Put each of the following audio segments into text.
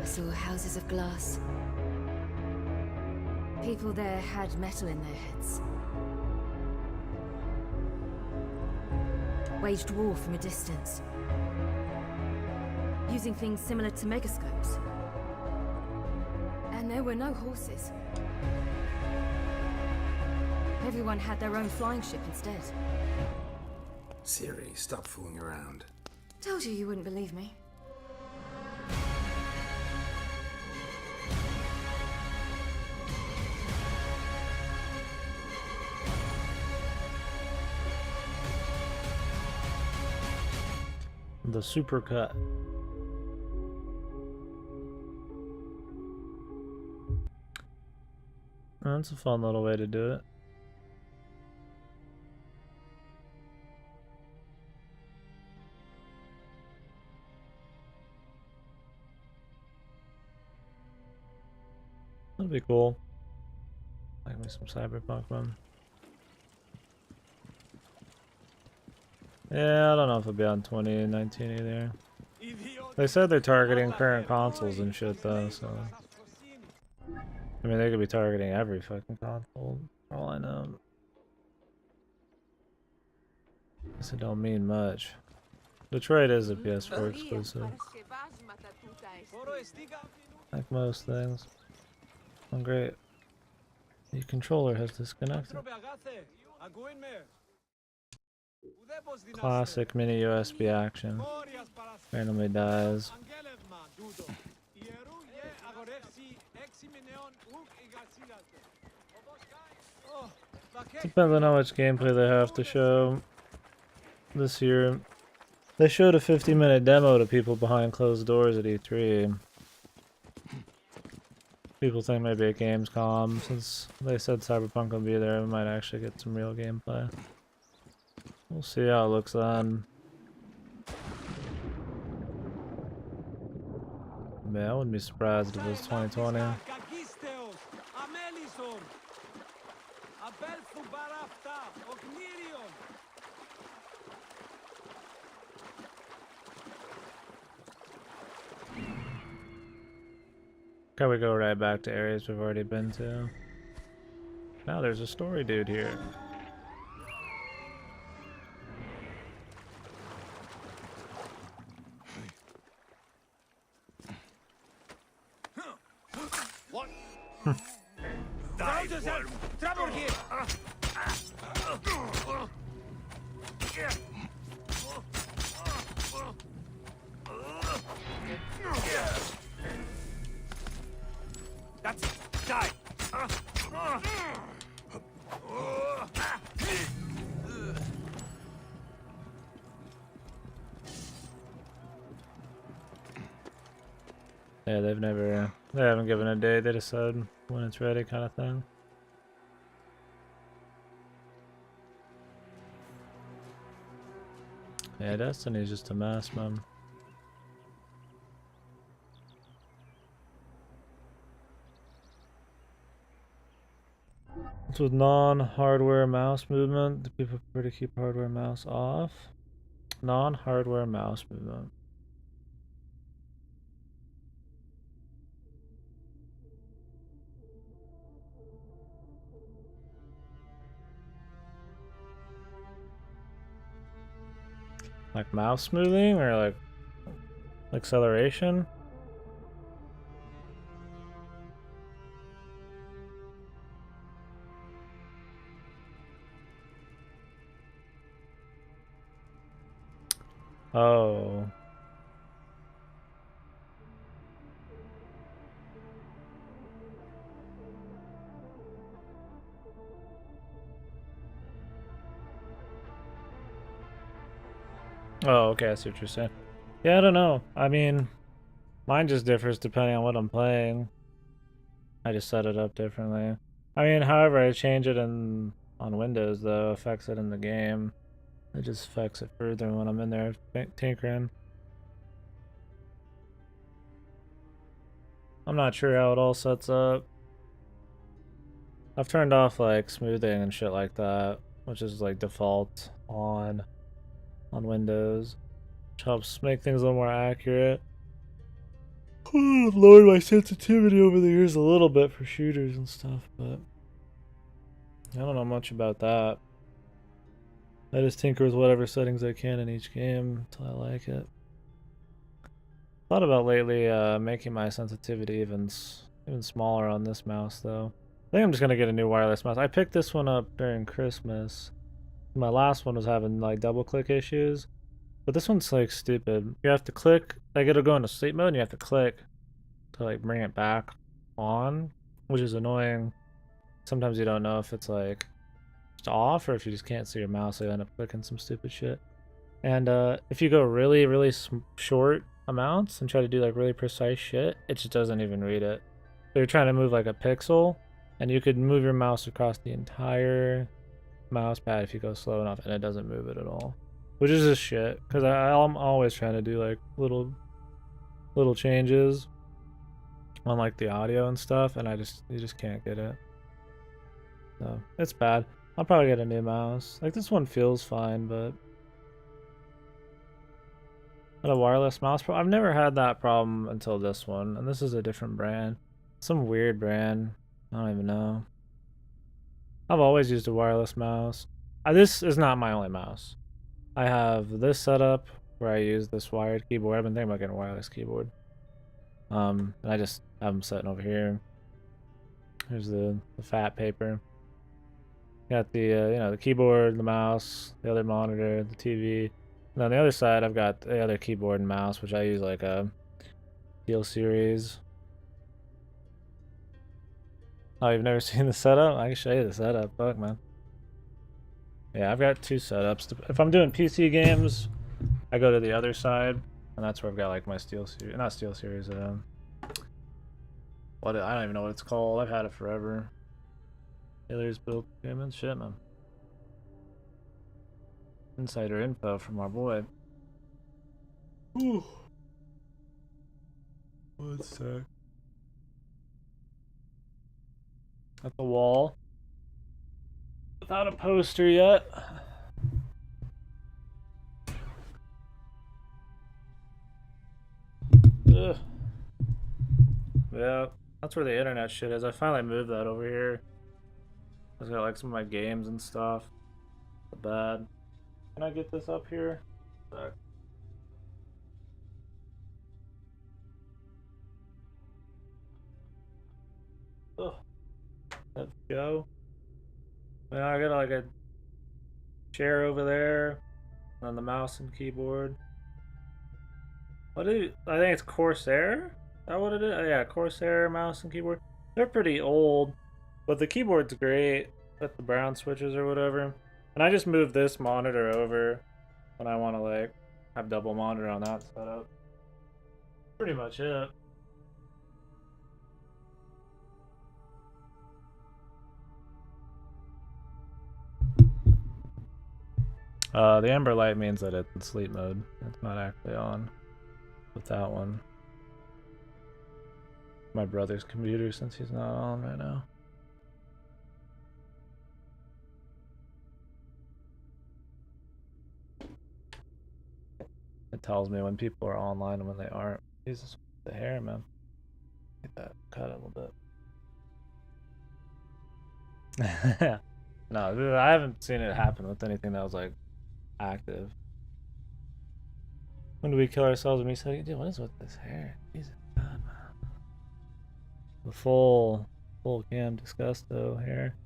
I saw houses of glass. People there had metal in their heads. Waged war from a distance. Using things similar to megascopes. And there were no horses. Everyone had their own flying ship instead. Siri, stop fooling around. Told you wouldn't believe me. The supercut. That's a fun little way to do it. That'd be cool. Like me some cyberpunk one. Yeah, I don't know if it'll be on 2019 either. They said they're targeting current consoles and shit though, so... I mean, they could be targeting every fucking console, for all I know. Guess it don't mean much. Detroit is a PS4 exclusive. Like most things. Oh great. The controller has disconnected. Classic mini USB action. Randomly dies. Depends on how much gameplay they have to show this year. They showed a 50-minute demo to people behind closed doors at E3. People think maybe at Gamescom, since they said Cyberpunk will be there, we might actually get some real gameplay. We'll see how it looks then. Man, I wouldn't be surprised if it was 2020. Okay, we go right back to areas we've already been to. Now there's a story dude here. That's die. Yeah, they haven't given a date, they just said when it's ready kind of thing. Yeah, Destiny's just a mess, man. It's with non-hardware mouse movement. Do people prefer to keep hardware mouse off? Non-hardware mouse movement. Like mouse smoothing or like acceleration? Oh. Oh, okay, I see what you're saying. Yeah, I don't know. I mean, mine just differs depending on what I'm playing. I just set it up differently. I mean, however I change it on Windows, though, affects it in the game. It just affects it further when I'm in there tinkering. I'm not sure how it all sets up. I've turned off like smoothing and shit like that, which is like default on Windows, which helps make things a little more accurate. lowered my sensitivity over the years a little bit for shooters and stuff, but I don't know much about that. I just tinker with whatever settings I can in each game until I like it. Thought about lately making my sensitivity even smaller on this mouse though. I think I'm just gonna get a new wireless mouse. I picked this one up during Christmas. My last one was having like double click issues, but this one's like stupid. You have to click, like it'll go into sleep mode and you have to click to like bring it back on, which is annoying. Sometimes you don't know if it's like just off or if you just can't see your mouse, so you end up clicking some stupid shit. And if you go really short amounts and try to do like really precise shit, it just doesn't even read it. So you're trying to move like a pixel, and you could move your mouse across the entire mouse pad if you go slow enough, and it doesn't move it at all, which is just shit. Because I'm always trying to do like little changes on like the audio and stuff, and you just can't get it. So it's bad. I'll probably get a new mouse. Like this one feels fine, but a wireless mouse. I've never had that problem until this one, and this is a different brand. Some weird brand. I don't even know. I've always used a wireless mouse. This is not my only mouse. I have this setup where I use this wired keyboard. I've been thinking about getting a wireless keyboard. And I just have them sitting over here. Here's the fat paper. Got the the keyboard, the mouse, the other monitor, the TV. And on the other side, I've got the other keyboard and mouse, which I use like a Steel Series. Oh, you've never seen the setup? I can show you the setup. Fuck, man. Yeah, I've got two setups. If I'm doing PC games, I go to the other side, and that's where I've got like my Steel Series. Not Steel Series. What I don't even know what it's called. I've had it forever. Taylor's built gaming shit, man. Insider info from our boy. Ooh. One sec. At the wall. Without a poster yet. Ugh. Yeah, that's where the internet shit is. I finally moved that over here. I got like some of my games and stuff. Bad. Can I get this up here? Back. Ugh. Let's go. Now I got like a chair over there, on the mouse and keyboard. I think it's Corsair? Is that what it is? Oh, yeah, Corsair mouse and keyboard. They're pretty old, but the keyboard's great with the brown switches or whatever. And I just moved this monitor over when I want to like have double monitor on that setup. Pretty much it. The amber light means that it's in sleep mode. It's not actually on with that one. My brother's computer, since he's not on right now. It tells me when people are online and when they aren't. Jesus, the hair, man. Get that cut a little bit. No, I haven't seen it happen with anything that was like active. When do we kill ourselves? And we said, dude, what is with this hair? Jesus, God, man. The full cam disgusto hair.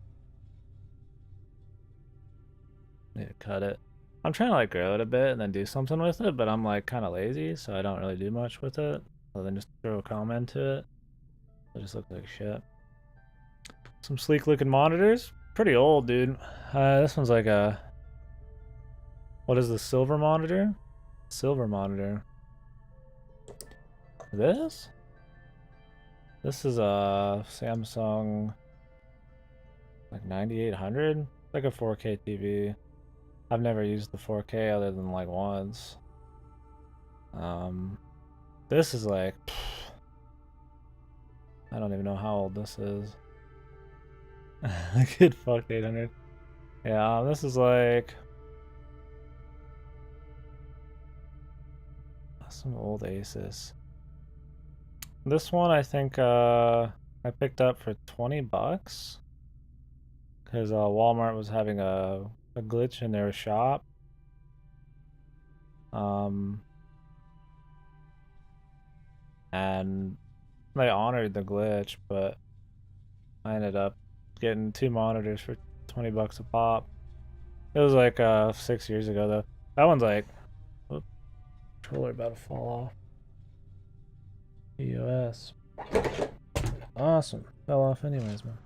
Need to cut it. I'm trying to like grow it a bit and then do something with it, but I'm like kind of lazy, so I don't really do much with it other than just throw a comment to it. It just looks like shit. Some sleek looking monitors. Pretty old, dude. This one's like a... What is the silver monitor? Silver monitor. This? This is a Samsung like 9800. Like a 4K TV. I've never used the 4K other than like once. This is like... I don't even know how old this is. Good fuck 800. Yeah, this is like... some old Asus. This one I think I picked up for $20 because Walmart was having a glitch in their shop. And they honored the glitch, but I ended up getting 2 monitors for $20 a pop. It was like 6 years ago though. That one's like, whoop, controller about to fall off. EOS. Awesome. Fell off anyways, man.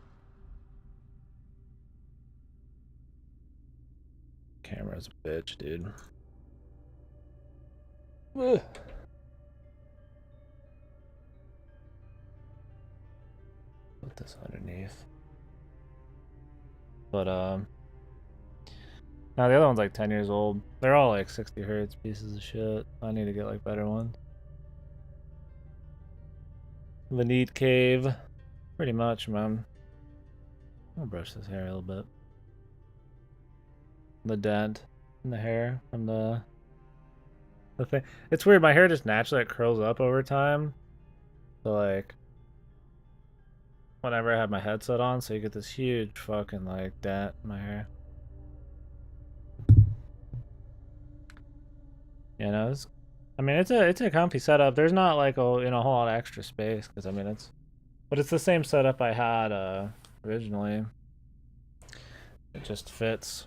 Camera's a bitch, dude. Ugh. Put this underneath. But now the other one's like 10 years old. They're all like 60 hertz pieces of shit. I need to get like better ones. The Neat Cave. Pretty much, man. I'll brush this hair a little bit. The dent in the hair from the thing. It's weird, my hair just naturally like curls up over time. So like whenever I have my headset on, so you get this huge fucking like dent in my hair. You know, it's a comfy setup. There's not like a whole lot of extra space because I mean but it's the same setup I had originally. It just fits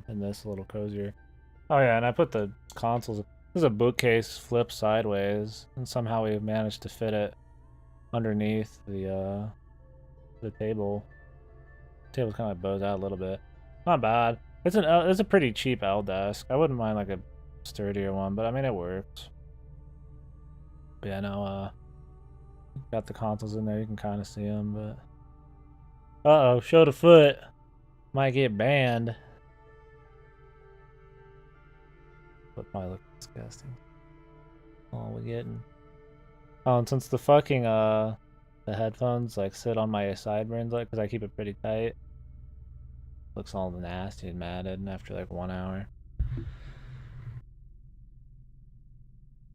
in this a little cozier. Oh yeah, and I put the consoles. This is a bookcase flipped sideways, and somehow we managed to fit it underneath the table. The table's kind of like bows out a little bit. Not bad. It's a pretty cheap L desk. I wouldn't mind like a sturdier one, but I mean it works. But yeah, no, got the consoles in there. You can kind of see them, but uh-oh, show the foot. Might get banned. But probably look disgusting. All we getting. Oh, and since the fucking the headphones like sit on my sideburns, like, because I keep it pretty tight, looks all nasty and matted after like 1 hour.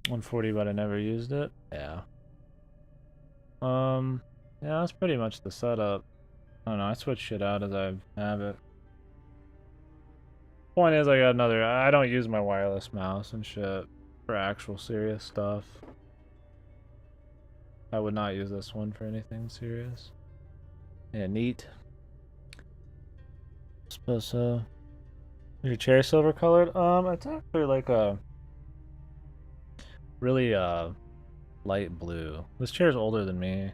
140, but I never used it. Yeah. Yeah, that's pretty much the setup. I don't know. I switch shit out as I have it. Point is, I got another. I don't use my wireless mouse and shit for actual serious stuff. I would not use this one for anything serious. Yeah, neat. Suppose so. Your chair silver colored? It's actually like a really light blue. This chair's older than me.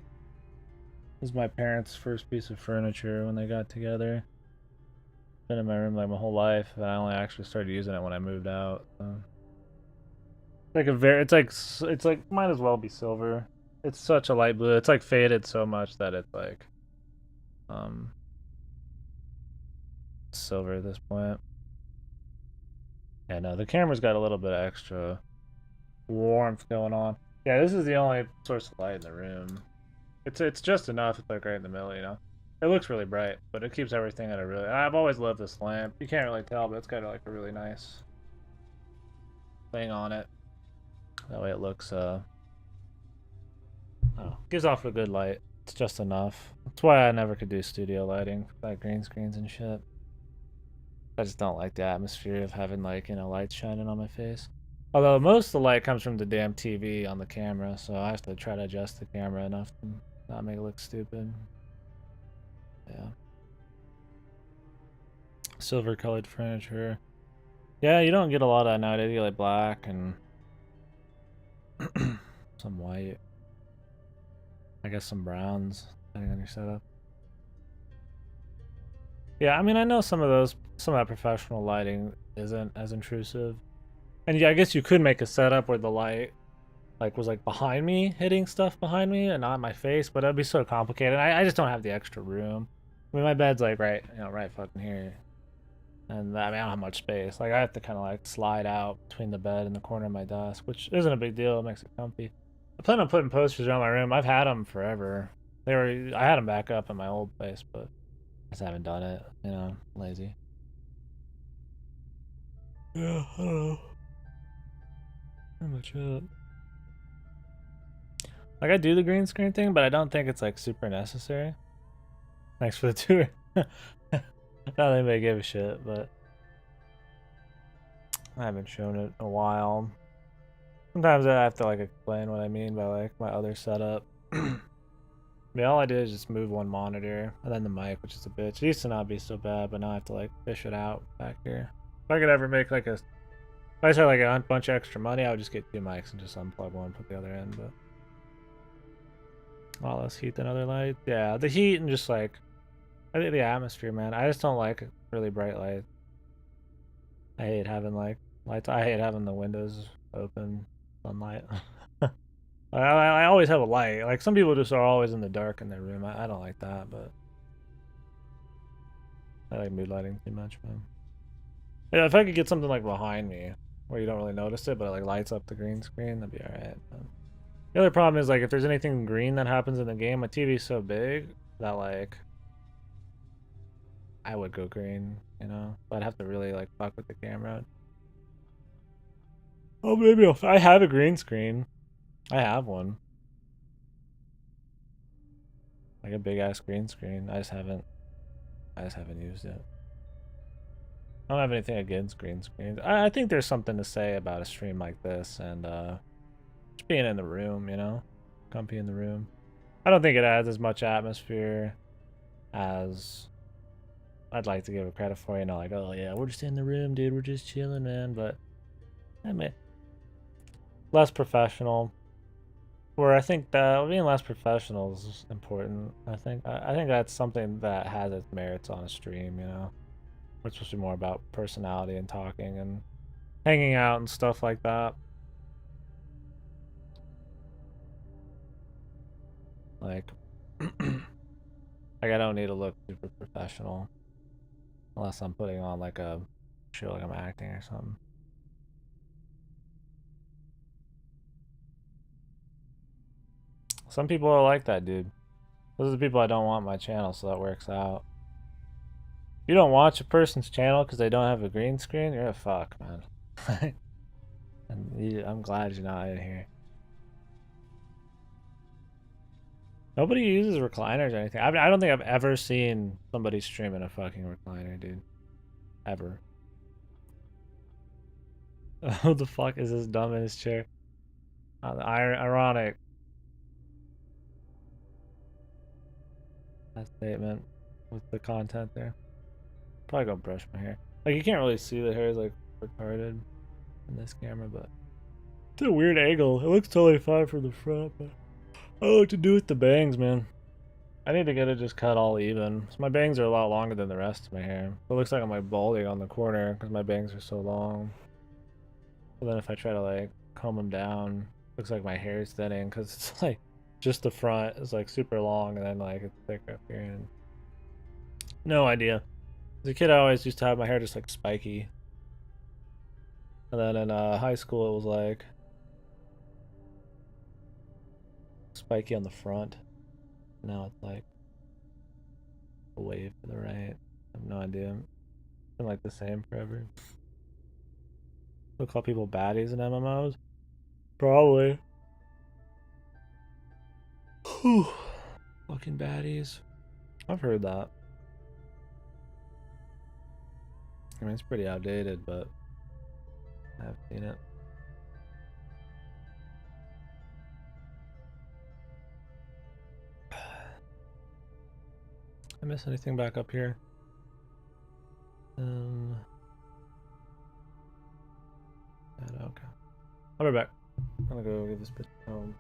This is my parents' first piece of furniture when they got together. Been in my room like my whole life, and I only actually started using it when I moved out. So. It's like might as well be silver. It's such a light blue. It's like faded so much that it's like silver at this point. Yeah, no, the camera's got a little bit of extra warmth going on. Yeah, this is the only source of light in the room. It's just enough. It's like right in the middle, you know. It looks really bright, but it keeps everything at a really. I've always loved this lamp. You can't really tell, but it's got like a really nice thing on it. That way it looks gives off a good light. It's just enough. That's why I never could do studio lighting, like green screens and shit. I just don't like the atmosphere of having like, you know, lights shining on my face. Although most of the light comes from the damn TV on the camera, so I have to try to adjust the camera enough to not make it look stupid. Yeah. Silver colored furniture. Yeah, you don't get a lot of that nowadays. You get like black and some white. I guess some browns, depending on your setup. Yeah, I mean, I know some of that professional lighting isn't as intrusive. And yeah, I guess you could make a setup where the light like was like behind me, hitting stuff behind me and not my face, but that'd be so complicated. I just don't have the extra room. I mean, my bed's like right fucking here. And I mean, I don't have much space. Like, I have to kind of like slide out between the bed and the corner of my desk, which isn't a big deal. It makes it comfy. I plan on putting posters around my room. I've had them forever. I had them back up in my old place, but I just haven't done it. You know, lazy. Yeah, I don't know. Pretty much it. Like I do the green screen thing, but I don't think it's like super necessary. Thanks for the tour. I don't think they give a shit, but I haven't shown it in a while. Sometimes I have to like explain what I mean by like my other setup. I mean, all I did is just move one monitor and then the mic, which is a bitch. It used to not be so bad, but now I have to like fish it out back here. If I could ever make like if I just had like a bunch of extra money, I would just get 2 mics and just unplug one, put the other in. But a lot less heat than other lights. Yeah, the heat and just like I think the atmosphere, man. I just don't like really bright light. I hate having like lights. I hate having the windows open, sunlight. I always have a light. Like some people just are always in the dark in their room. I don't like that, but I like mood lighting too much, man. Yeah, if I could get something like behind me where you don't really notice it, but it like lights up the green screen, that'd be alright. The other problem is like if there's anything green that happens in the game, my TV's so big that like I would go green, you know? But I'd have to really like fuck with the camera. Oh, maybe I have a green screen. I have one. Like a big ass green screen. I just haven't used it. I don't have anything against green screens. I think there's something to say about a stream like this and just being in the room, you know? Comfy in the room. I don't think it adds as much atmosphere as I'd like to give it credit for, you know, like, oh yeah, we're just in the room, dude, we're just chilling, man, but I mean, less professional. Where I think that being less professional is important. I think that's something that has its merits on a stream, you know? We're supposed to be more about personality and talking and hanging out and stuff like that. Like, like I don't need to look super professional unless I'm putting on like a show, like I'm acting or something. Some people are like that, dude. Those are the people I don't want on my channel, so that works out. If you don't watch a person's channel because they don't have a green screen, you're a fuck, man. And I'm glad you're not in here. Nobody uses recliners or anything. I don't think I've ever seen somebody stream in a fucking recliner, dude. Ever. Who the fuck is this dumb in his chair? Ironic. That statement with the content there. Probably go brush my hair. Like you can't really see the hair is like retarded in this camera, but it's a weird angle. It looks totally fine from the front, but I don't know what to do with the bangs, man. I need to get it just cut all even. So my bangs are a lot longer than the rest of my hair. It looks like I'm like balding on the corner because my bangs are so long. But then if I try to like comb them down, looks like my hair is thinning because it's like just the front is like super long and then like it's thick up here. And no idea. As a kid, I always used to have my hair just like spiky. And then in high school, it was like spiky on the front. Now it's like a wave to the right. I have no idea. It's been like the same forever. They'll call people baddies in MMOs? Probably. Whew. Fucking baddies. I've heard that. I mean, it's pretty outdated, but I've seen it. I miss anything back up here? Okay. I'll be back. I'm gonna go give this bitch home.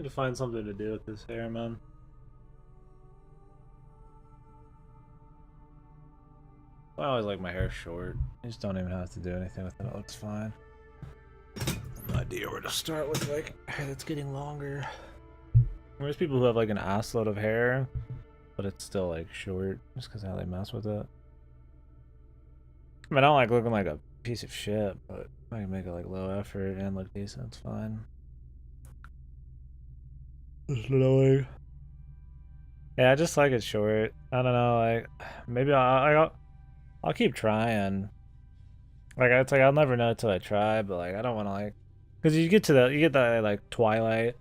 Need to find something to do with this hair, man. I always like my hair short. I just don't even have to do anything with it. It looks fine. No idea where to start with like hair that's getting longer. There's people who have like an ass load of hair, but it's still like short just because how they mess with it. I mean, I don't like looking like a piece of shit, but I can make it like low effort and look decent. It's fine. Just annoying. Yeah, I just like it short. I don't know, like maybe I'll keep trying. Like it's like I'll never know until I try, but like I don't want to like, because you get that like twilight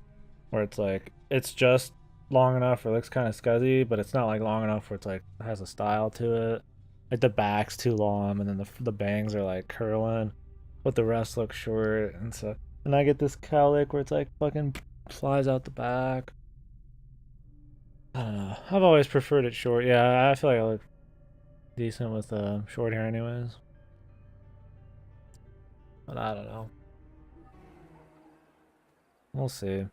where it's like it's just long enough or looks kind of scuzzy, but it's not like long enough where it's like it has a style to it. Like the back's too long, and then the bangs are like curling, but the rest looks short, and so and I get this cowlick where it's like fucking flies out the back. I don't know. I've always preferred it short. Yeah, I feel like I look decent with short hair, anyways. But I don't know. We'll see.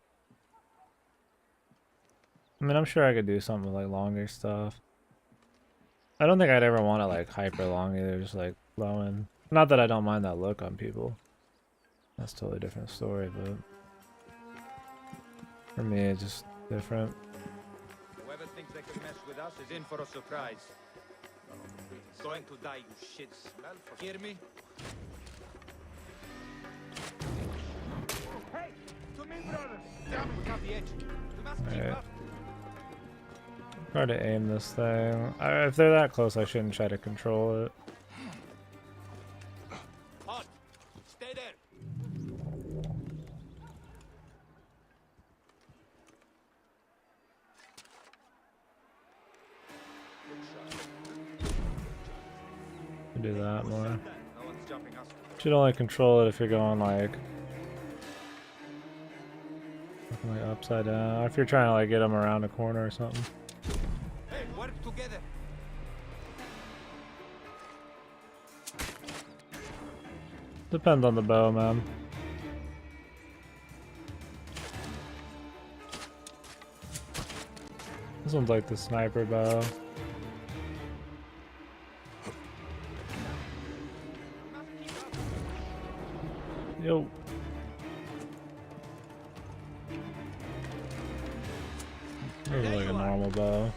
I mean, I'm sure I could do something with like longer stuff. I don't think I'd ever want to like hyper long either, just like flowing. Not that I don't mind that look on people. That's a totally different story, but for me, it's just different. Whoever thinks they can mess with us is in for a surprise. Going to die, you shits. Hear me? Hey, to me, brothers. Down, we got the edge. We must keep Alright. up. Hard to aim this thing. If they're that close, I shouldn't try to control it. Halt. Stay there. Do that more. No one's jumping us. Should only control it if you're going like upside down. Or if you're trying to like get them around a corner or something. Hey, work together. Depends on the bow, man. This one's like the sniper bow. Yo. This is like a normal bow.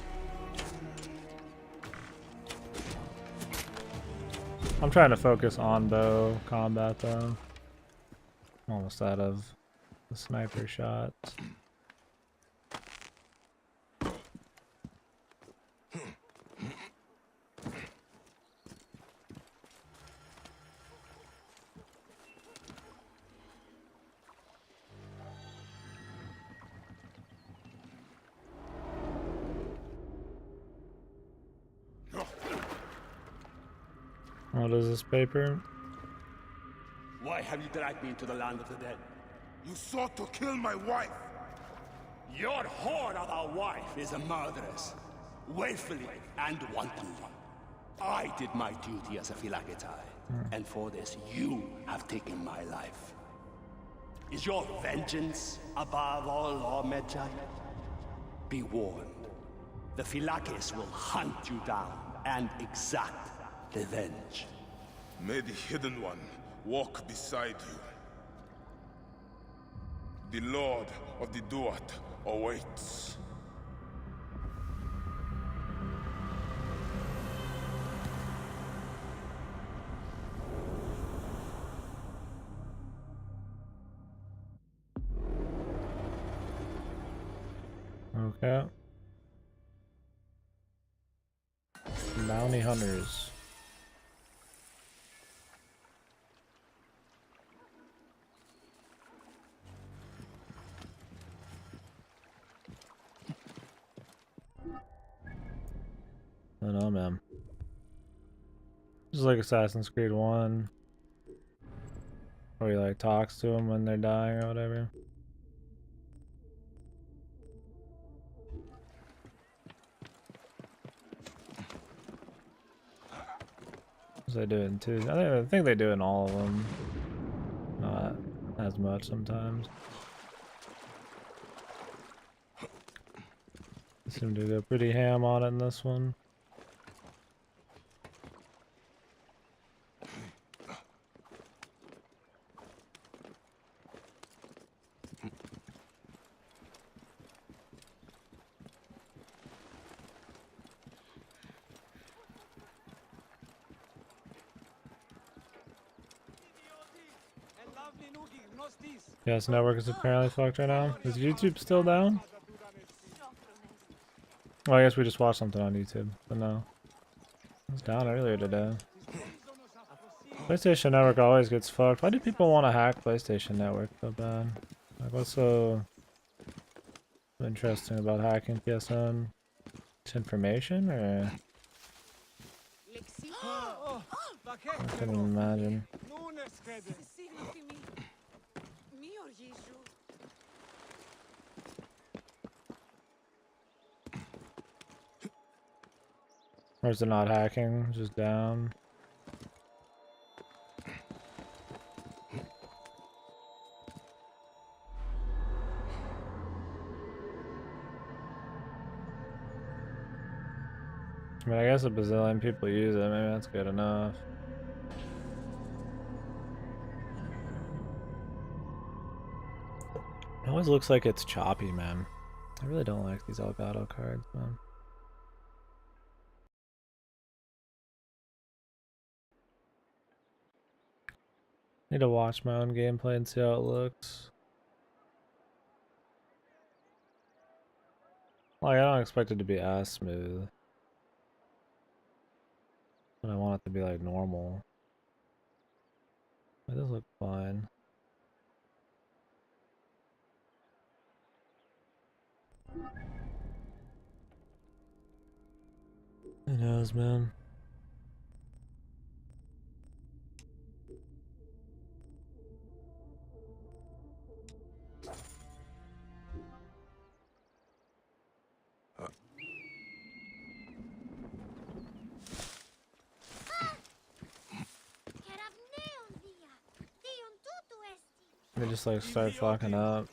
I'm trying to focus on bow combat though. I'm almost out of the sniper shots. What is this paper? Why have you dragged me into the land of the dead? You sought to kill my wife! Your whore of a wife is a murderess, willfully and wantonly. I did my duty as a Philakitite, and for this you have taken my life. Is your vengeance above all law, Medjay? Be warned, the Philakis will hunt you down and exact revenge. May the Hidden One walk beside you. The Lord of the Duat awaits. Okay. Bounty hunters. I don't know, man. Just like Assassin's Creed 1. Where he like talks to them when they're dying or whatever. They do it in 2. I think they do it in all of them. Not as much sometimes. Seem to go pretty ham on it in this one. Yes, network is apparently fucked right now. Is YouTube still down? Well, I guess we just watched something on YouTube, but no. It was down earlier today. PlayStation Network always gets fucked. Why do people want to hack PlayStation Network so bad? Like, what's so interesting about hacking PSN? It's information, or? I couldn't even imagine. Or is it not hacking? Just down? I mean, I guess a bazillion people use it. Maybe that's good enough. It always looks like it's choppy, man. I really don't like these Elgato cards, man. Need to watch my own gameplay and see how it looks. Like, I don't expect it to be as smooth. But I want it to be like normal. It does look fine. Who knows, man? They just like start fucking up.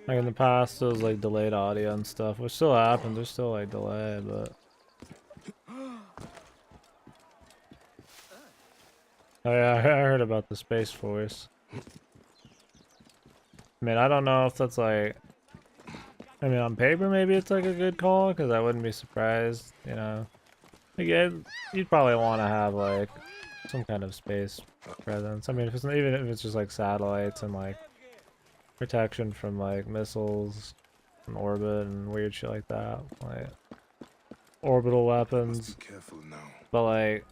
Like in the past, it was like delayed audio and stuff, which still happens. There's still like delay, but. Oh yeah, I heard about the Space Force. I mean, I don't know if that's like. I mean, on paper, maybe it's like a good call, because I wouldn't be surprised, you know. Again, you'd probably want to have like some kind of space presence. I mean, if it's even if it's just like satellites and like protection from like missiles in orbit and weird shit like that, like orbital weapons. Must be careful now. But like,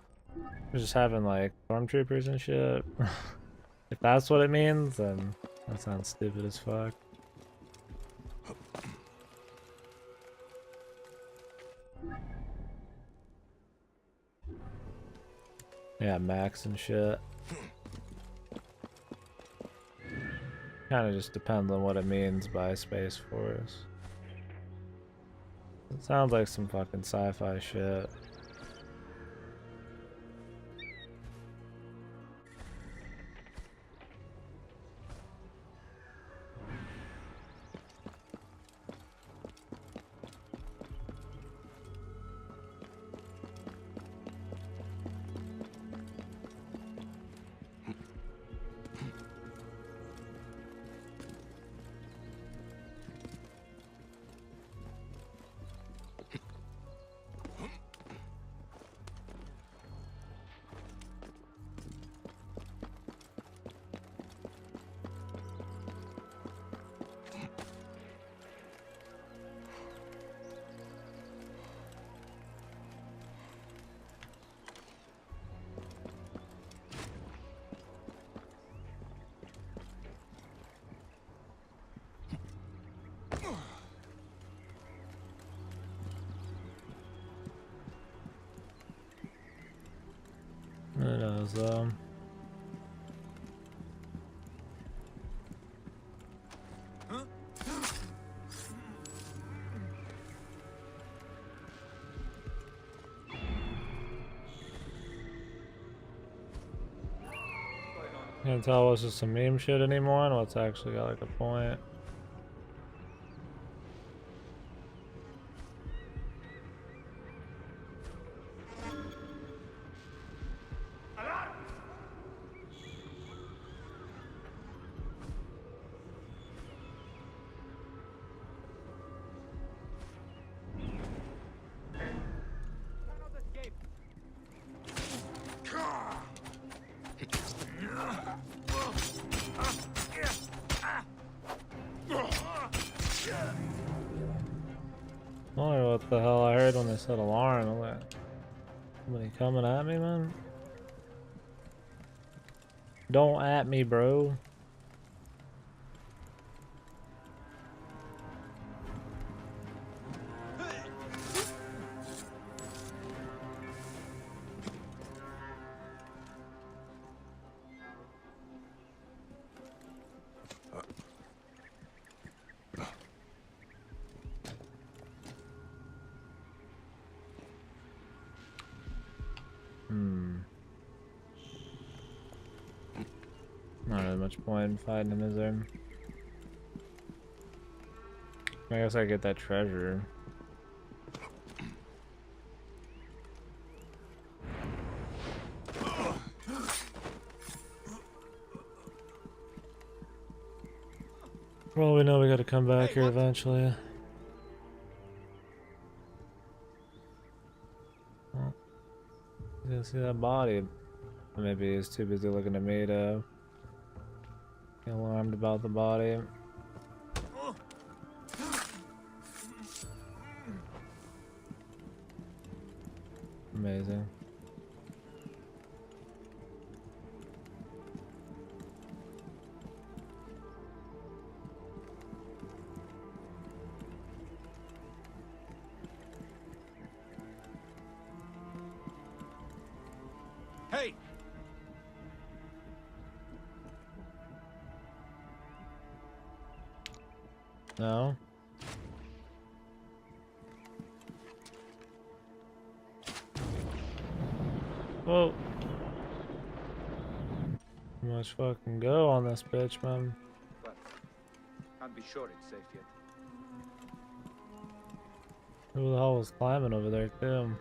just having like stormtroopers and shit. If that's what it means, then that sounds stupid as fuck. Yeah, Max and shit. Kind of just depends on what it means by Space Force. It sounds like some fucking sci-fi shit. Who knows though? Can't tell what's just some meme shit anymore and what's actually got like a point. The hell I heard when they said alarm. I'm like, somebody coming at me, man? Don't at me, bro. Not really much point in fighting him, is there? I guess I get that treasure. Well, we know we gotta come back here eventually. Oh. You didn't see that body. Maybe he's too busy looking at me to get alarmed about the body. Amazing. Hey! No? Whoa. Too much fucking go on this bitch, man. Well, can't be sure it's safe yet. Who the hell was climbing over there, too?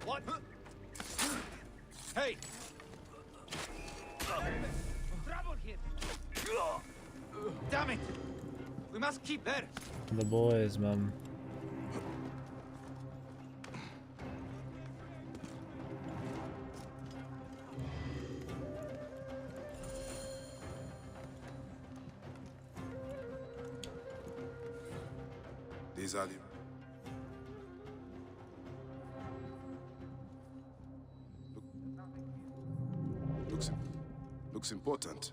What? Hey! Trouble here! Damn it! We must keep there! The boys, man. These are the... Looks important.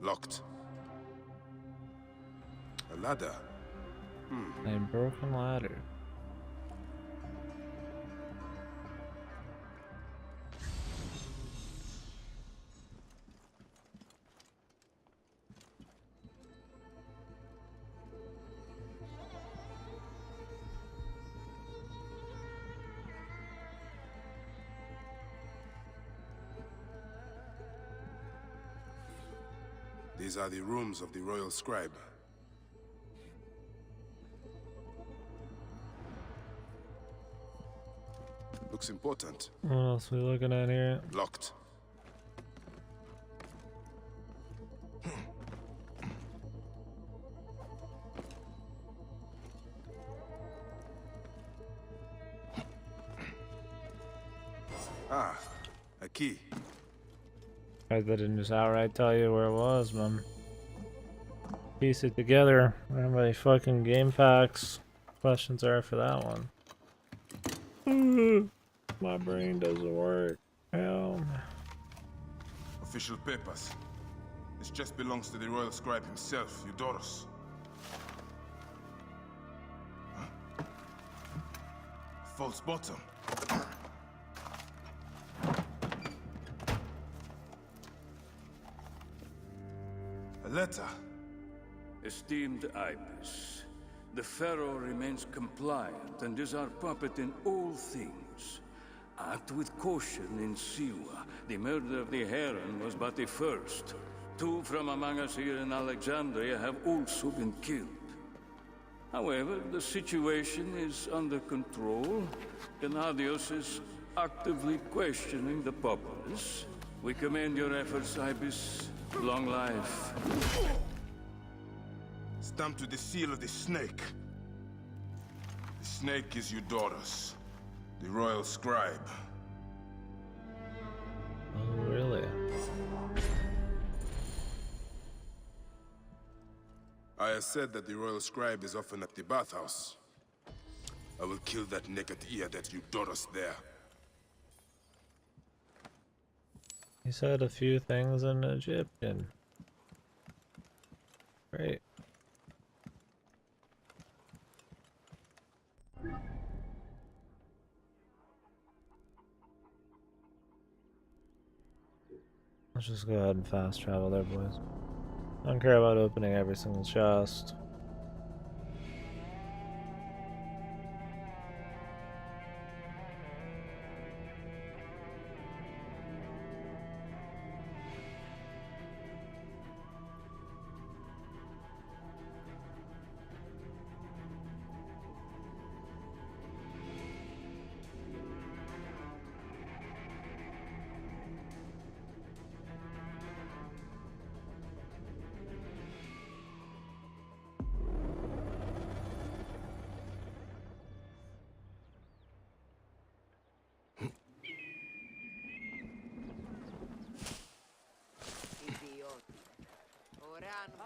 Locked. A ladder. A broken ladder. These are the rooms of the royal scribe. Looks important. What else are we looking at here? Locked. Ah, a key. Guys, they didn't just outright tell you where it was, man. Piece it together. How many fucking game packs questions are for that one? My brain doesn't work. Hell. Official papers. This just belongs to the royal scribe himself, Eudoros. Huh? False bottom. A letter. Esteemed Ibis, the Pharaoh remains compliant and is our puppet in all things. Act with caution in Siwa. The murder of the Heron was but the first. 2 from among us here in Alexandria have also been killed. However, the situation is under control. Gennadios is actively questioning the populace. We commend your efforts, Ibis. Long life. stamped with the seal of the snake. The snake is Eudoros, the royal scribe. Oh, really? I have said that the royal scribe is often at the bathhouse. I will kill that naked ear that Eudoros there. He said a few things in Egyptian. Great. Let's just go ahead and fast travel there, boys. I don't care about opening every single chest.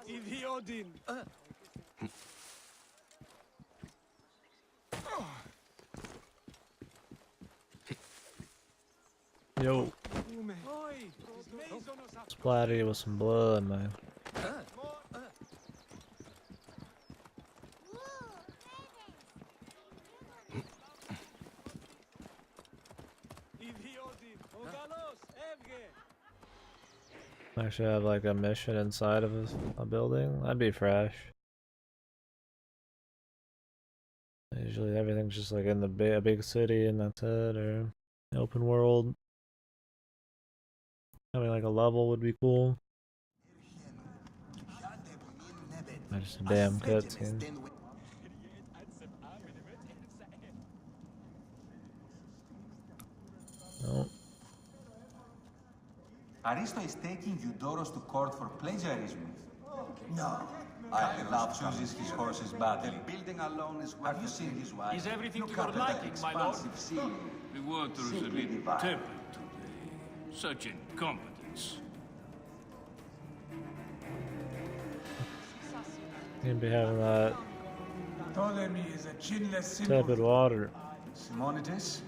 Idiodin! Yo. Splatter you with some blood, man. Actually have like a mission inside of a building. That'd be fresh. Usually everything's just like in the a big city and that's it, or open world. Having like a level would be cool. Just a damn cutscene. Nope. Aristo is taking Eudoros to court for plagiarism. No. Love chooses his horses badly. The building alone is worth. Have you seen his wife? Is everything Look to your at that liking, my lord? expansive ceiling. The water is a Simply bit divine. tepid today. Such incompetence. You'd be having that Ptolemy is a chinless tepid water. Simonides,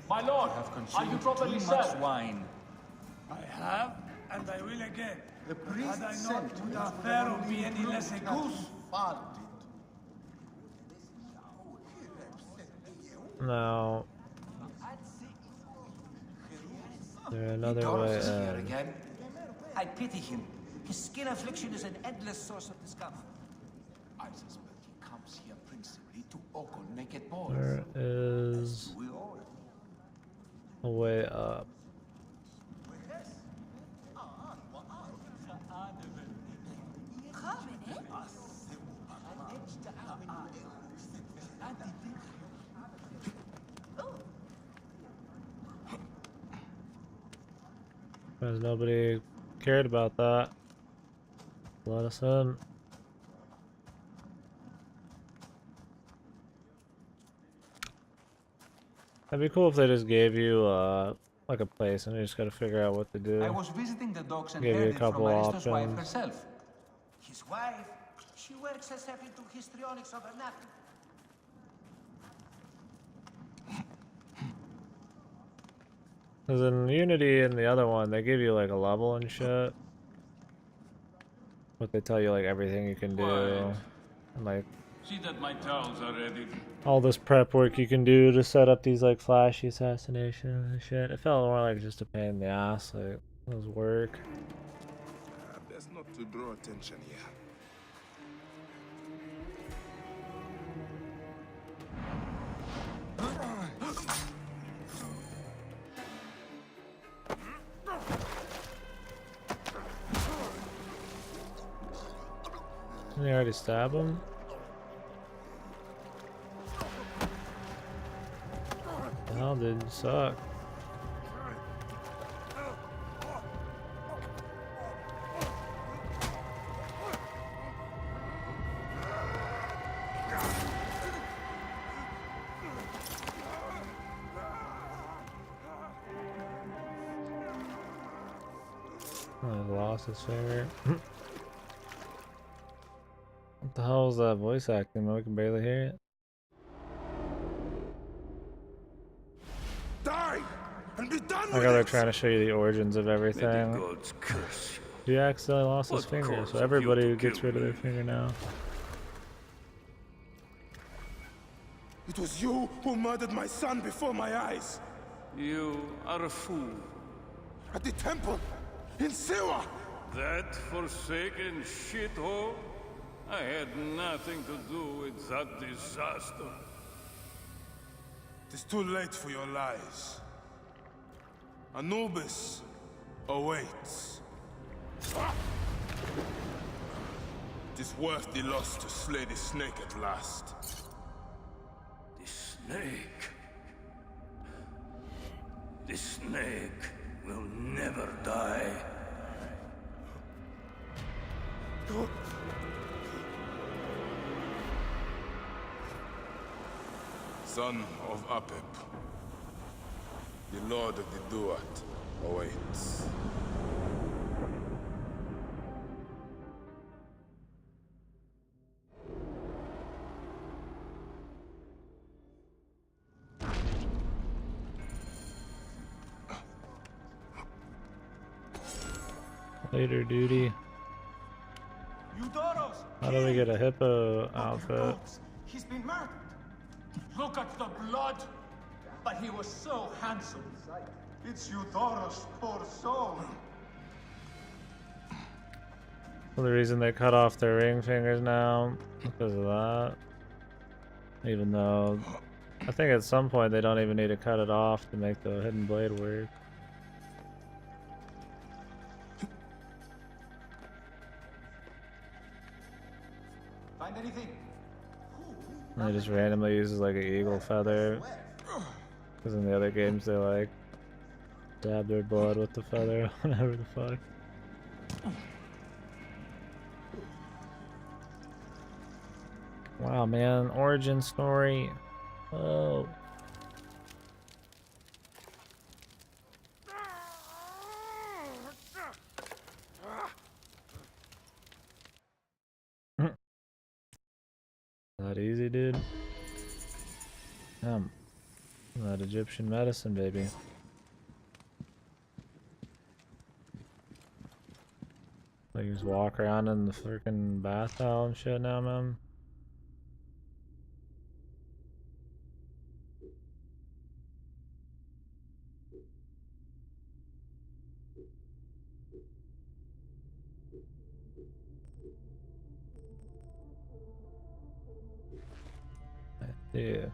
My lord, you have are you consumed properly too much served? wine. I have, and I will again. The priest Had I sent not, would me our to pharaoh the be any holy less a group that goose? he fathered. No. There another Eudoros way is here in. again. I pity him. His skin affliction is an endless source of discomfort. I suspect he comes here principally to ogle naked boys. There is We all. a way up. Because nobody cared about that. Let us in. That'd be cool if they just gave you like a place and you just gotta figure out what to do. I was visiting the docks and Give you heard a it couple from Aristo's wife options. herself. His wife? She works herself into histrionics over nothing. Because in Unity and the other one, they give you like a level and shit. But they tell you like everything you can do. Quiet. And like See that my towels are ready. all this prep work you can do to set up these like flashy assassinations and shit. It felt more like just a pain in the ass. Like, it was work. Best not to draw attention here. Didn't they already stab him? The hell, dude, you suck. I lost his finger. What the hell was that voice acting? I can barely hear it. Die and be done I with got they're it. trying to show you the origins of May the everything. gods curse you. He accidentally lost his What finger, caused so you everybody to gets kill rid of their me? finger now. It was you who murdered my son before my eyes. You are a fool. At the temple in Siwa. That forsaken shithole? I had nothing to do with that disaster. It is too late for your lies. Anubis awaits. It is worth the loss to slay the snake at last. The snake. The snake will never die. Son of Apep, the Lord of the Duat awaits. Later duty. Eudoros! How do we get a hippo outfit? Books. He's been murdered. Look at the blood. But he was so handsome. It's Eudoros, poor soul. Well, the reason they cut off their ring fingers now because of that. Even though I think at some point they don't even need to cut it off to make the hidden blade work. Find anything? And they just randomly uses like an eagle feather. Because in the other games they like dab their blood with the feather, whatever the fuck. Wow, man, origin story. Oh. Not easy, dude. That Egyptian medicine, baby. Like, you just walk around in the freaking bath towel and shit now, man. Yeah.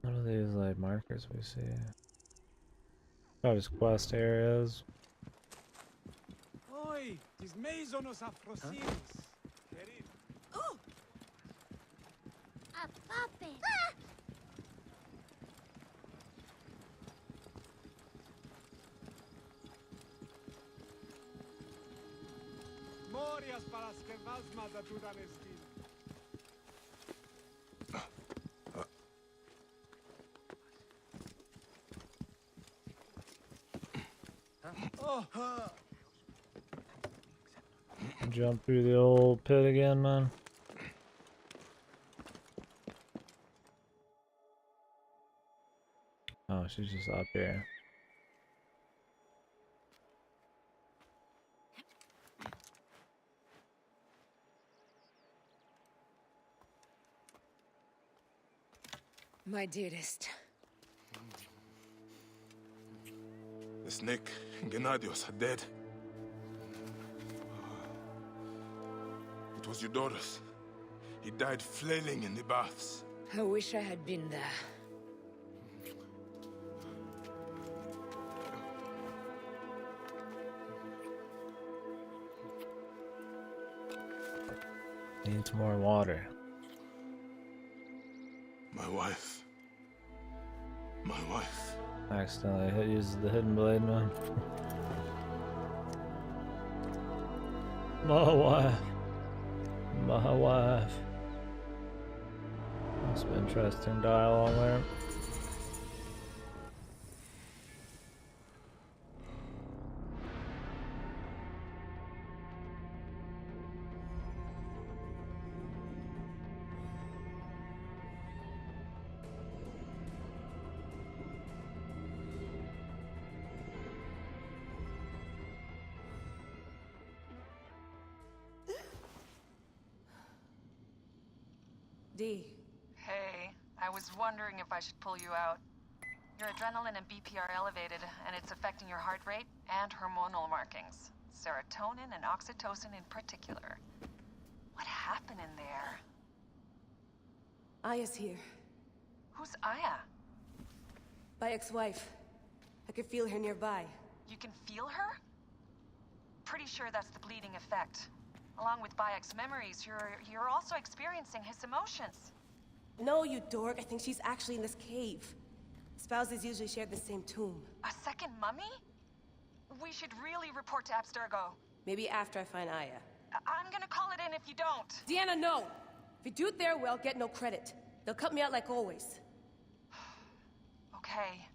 What are these like markers we see? Oh, just quest areas. Oi, tis Meizonos Afrosinis. Oh! A puppet! Morias para skevasma da Dudanestin. Jump through the old pit again, man. Oh, she's just up here. My dearest. The snake and Gennadios are dead. It was Eudoros. He died flailing in the baths. I wish I had been there. Needs more water. My wife. My wife. Accidentally uses the hidden blade, man. My wife. My wife. That's some interesting dialogue there. D. Hey, I was wondering if I should pull you out. Your adrenaline and BP are elevated, and it's affecting your heart rate and hormonal markings. Serotonin and oxytocin in particular. What happened in there? Aya's here. Who's Aya? My ex-wife. I could feel her nearby. You can feel her? Pretty sure that's the bleeding effect. Along with Bayek's memories, you're also experiencing his emotions. No, you dork. I think she's actually in this cave. Spouses usually share the same tomb. A second mummy? We should really report to Abstergo. Maybe after I find Aya. I'm gonna call it in if you don't. Deanna, no! If you do it there, well, get no credit. They'll cut me out like always. Okay.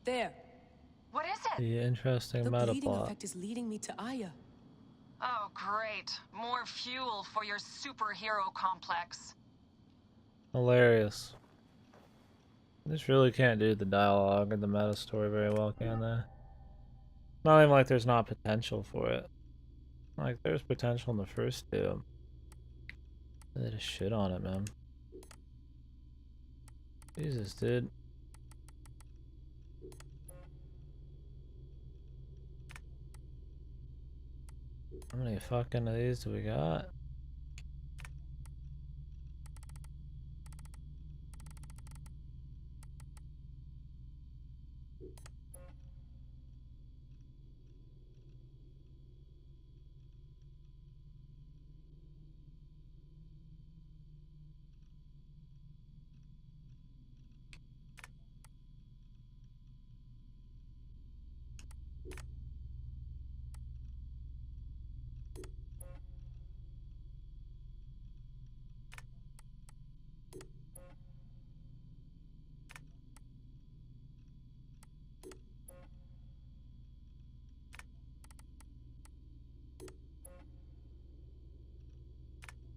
There. What is it? The interesting The meta bleeding plot. effect is leading me to Aya. Oh, great. More fuel for your superhero complex. Hilarious. This really can't do the dialogue and the meta story very well, can they? Not even like there's not potential for it. Like, there's potential in the first two. They just shit on it, man. Jesus, dude. How many fucking of these do we got?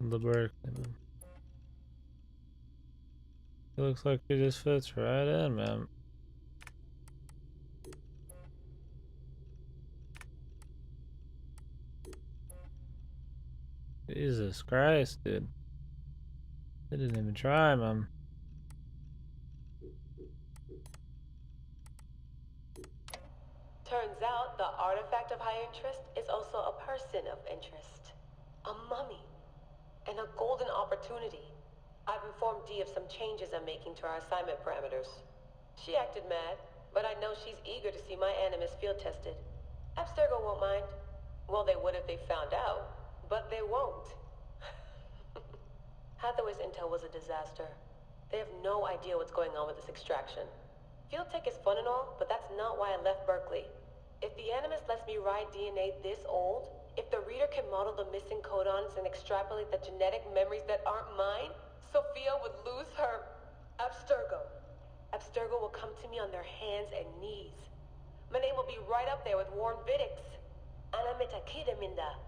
The Berkeley, man. It looks like it just fits right in, man. Jesus Christ, dude. They didn't even try, man. Turns out the artifact of high interest is also a person of interest. A mummy. And a golden opportunity. I've informed Dee of some changes I'm making to our assignment parameters. She acted mad, but I know she's eager to see my animus field tested. Abstergo won't mind. Well, they would if they found out, but they won't. Hathaway's intel was a disaster. They have no idea what's going on with this extraction. Field tech is fun and all, but that's not why I left Berkeley. If the animus lets me ride DNA this old, if the reader can model the missing codons and extrapolate the genetic memories that aren't mine, Sophia would lose her Abstergo. Abstergo will come to me on their hands and knees. My name will be right up there with Warren Vidick's. Ana Metakida Minda.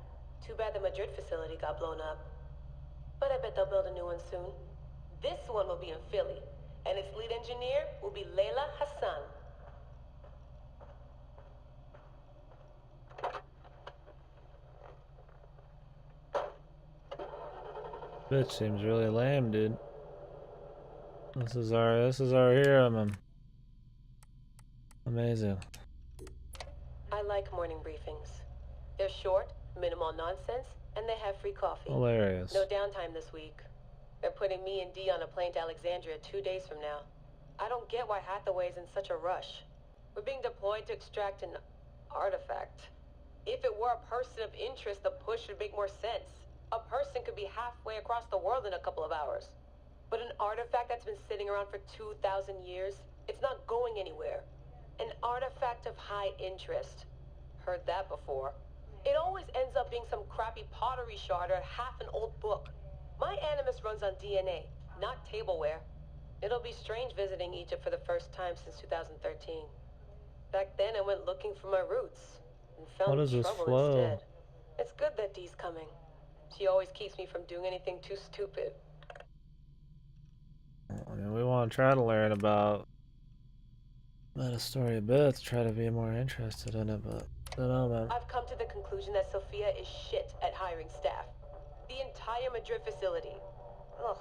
Too bad the Madrid facility got blown up. But I bet they'll build a new one soon. This one will be in Philly, and its lead engineer will be Layla Hassan. Bitch seems really lame, dude. This is our hero, man. Amazing. I like morning briefings. They're short, minimal nonsense, and they have free coffee. Hilarious. No downtime this week. They're putting me and Dee on a plane to Alexandria 2 days from now. I don't get why Hathaway's in such a rush. We're being deployed to extract an artifact. If it were a person of interest, the push would make more sense. A person could be halfway across the world in a couple of hours. But an artifact that's been sitting around for 2,000 years, it's not going anywhere. An artifact of high interest. Heard that before. It always ends up being some crappy pottery shard or half an old book. My animus runs on DNA, not tableware. It'll be strange visiting Egypt for the first time since 2013. Back then I went looking for my roots and found What is this trouble flow? instead. It's good that Dee's coming. She always keeps me from doing anything too stupid. I mean, we want to try to learn about meta story a bit to try to be more interested in it, but I don't know, man. I've come to the conclusion that Sophia is shit at hiring staff. The entire Madrid facility. Ugh.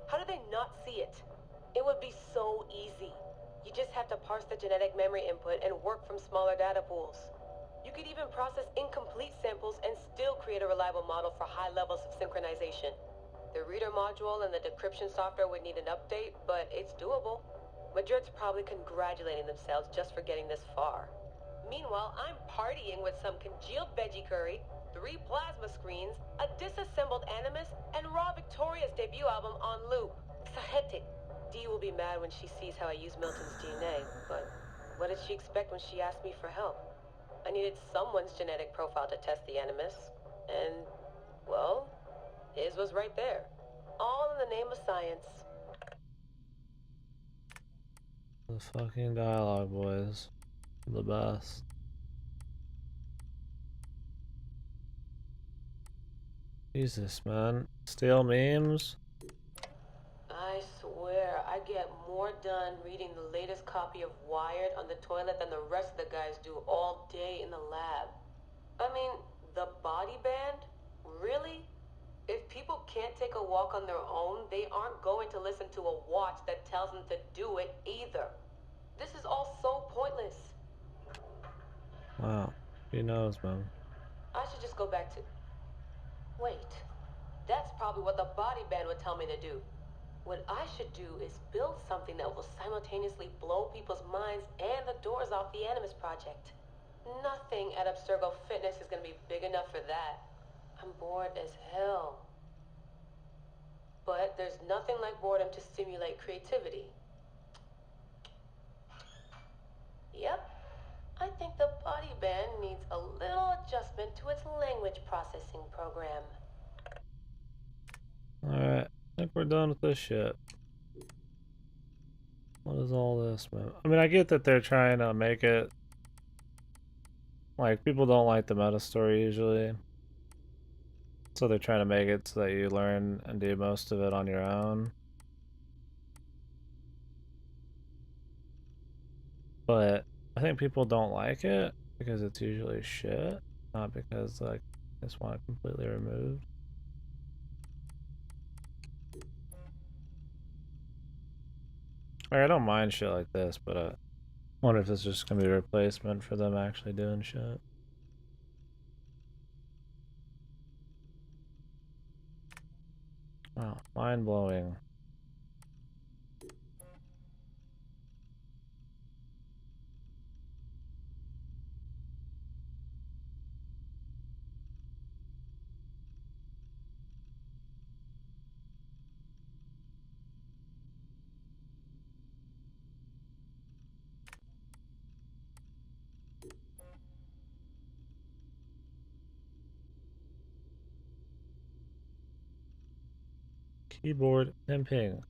How do they not see it? It would be so easy. You just have to parse the genetic memory input and work from smaller data pools. You could even process incomplete samples and still create a reliable model for high levels of synchronization. The reader module and the decryption software would need an update, but it's doable. Madrid's probably congratulating themselves just for getting this far. Meanwhile, I'm partying with some congealed veggie curry, 3 plasma screens, a disassembled Animus, and Raw Victoria's debut album on loop. It's hectic. Dee will be mad when she sees how I use Milton's DNA, but what did she expect when she asked me for help? I needed someone's genetic profile to test the Animus, and, well, his was right there. All in the name of science. The fucking dialogue, boys. The best. Jesus, man. Stale memes? I swear, I get more done reading the latest copy of Wired on the toilet than the rest of the guys do all day in the lab. I mean, the body band? Really? If people can't take a walk on their own, they aren't going to listen to a watch that tells them to do it either. This is all so pointless. Wow. He knows, man. I should just go back to... Wait. That's probably what the body band would tell me to do. What I should do is build something that will simultaneously blow people's minds and the doors off the Animus Project. Nothing at Abstergo Fitness is going to be big enough for that. I'm bored as hell. But there's nothing like boredom to stimulate creativity. Yep. I think the body band needs a little adjustment to its language processing program. Alright. I think we're done with this shit. What is all this, man? I mean, I get that they're trying to make it... Like, people don't like the meta story usually. So they're trying to make it so that you learn and do most of it on your own. But I think people don't like it because it's usually shit, not because like they just want it completely removed. Like, I don't mind shit like this, but I wonder if it's just gonna be a replacement for them actually doing shit. Wow, mind blowing. Keyboard pimping.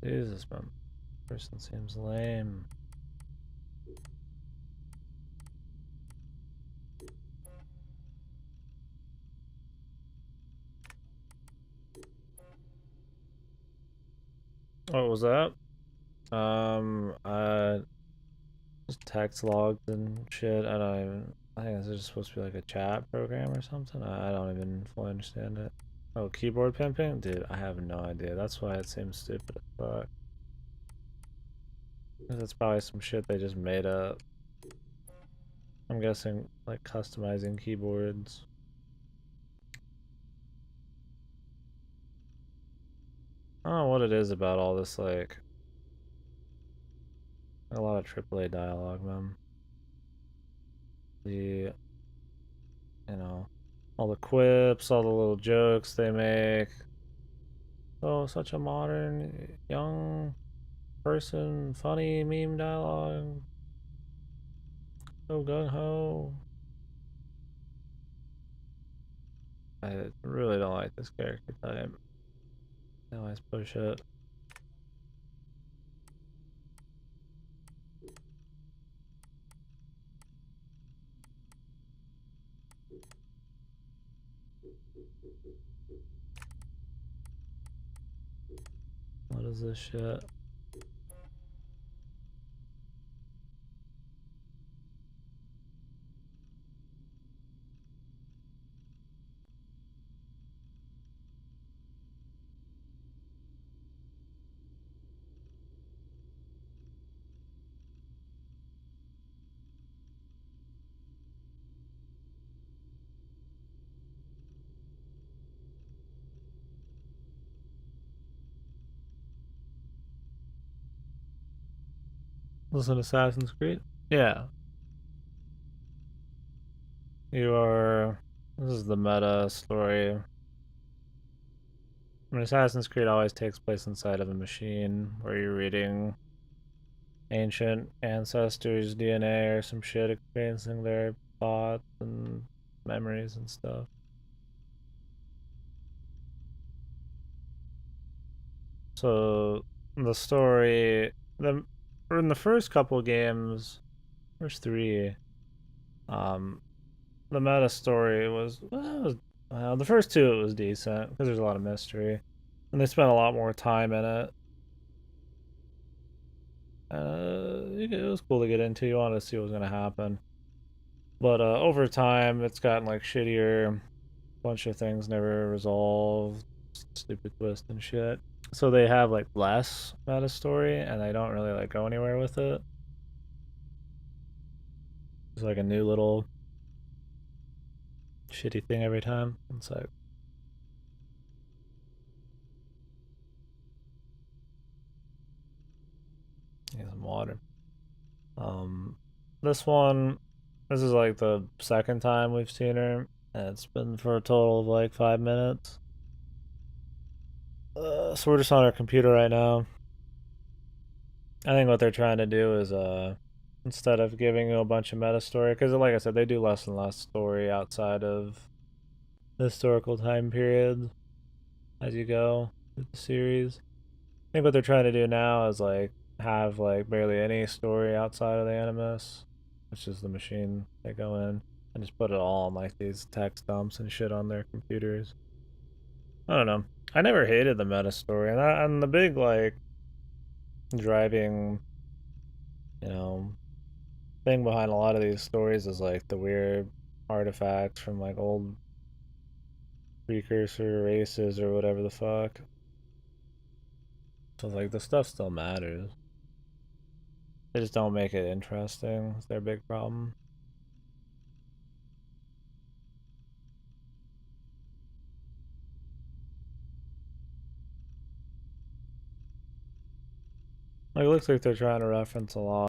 Jesus, man. Person seems lame. What was that? I just text logged and shit. I don't even. I think this is just supposed to be like a chat program or something. I don't even fully understand it. Oh, keyboard pimping? Dude, I have no idea. That's why it seems stupid as fuck. Because it's probably some shit they just made up. I'm guessing like customizing keyboards. I don't know what it is about all this, like a lot of AAA dialogue, man. The, you know, all the quips, all the little jokes they make. Oh, such a modern, young person, funny meme dialogue. So gung ho. I really don't like this character type. They always push it. What is this shit? This is an Assassin's Creed? Yeah. You are... This is the meta story. I mean, Assassin's Creed always takes place inside of a machine where you're reading ancient ancestors' DNA or some shit, experiencing their thoughts and memories and stuff. So the story, in the first couple games, first three, the meta story was, the first two it was decent because there's a lot of mystery, and they spent a lot more time in it. It was cool to get into. You wanted to see what was gonna happen, but over time it's gotten like shittier. Bunch of things never resolved, stupid twist and shit. So they have like less meta story, and they don't really like go anywhere with it. It's like a new little shitty thing every time. It's like need some water. This one, this is like the second time we've seen her, and it's been for a total of like 5 minutes. So we're just on our computer right now. I think what they're trying to do is instead of giving you a bunch of meta story, because like I said, they do less and less story outside of the historical time period as you go through the series. I think what they're trying to do now is like have like barely any story outside of the Animus, which is the machine they go in, and just put it all on like these text dumps and shit on their computers. I don't know. I never hated the meta story, and the big like driving, you know, thing behind a lot of these stories is like the weird artifacts from like old precursor races or whatever the fuck. So like the stuff still matters. They just don't make it interesting. It's their big problem. Like it looks like they're trying to reference a lot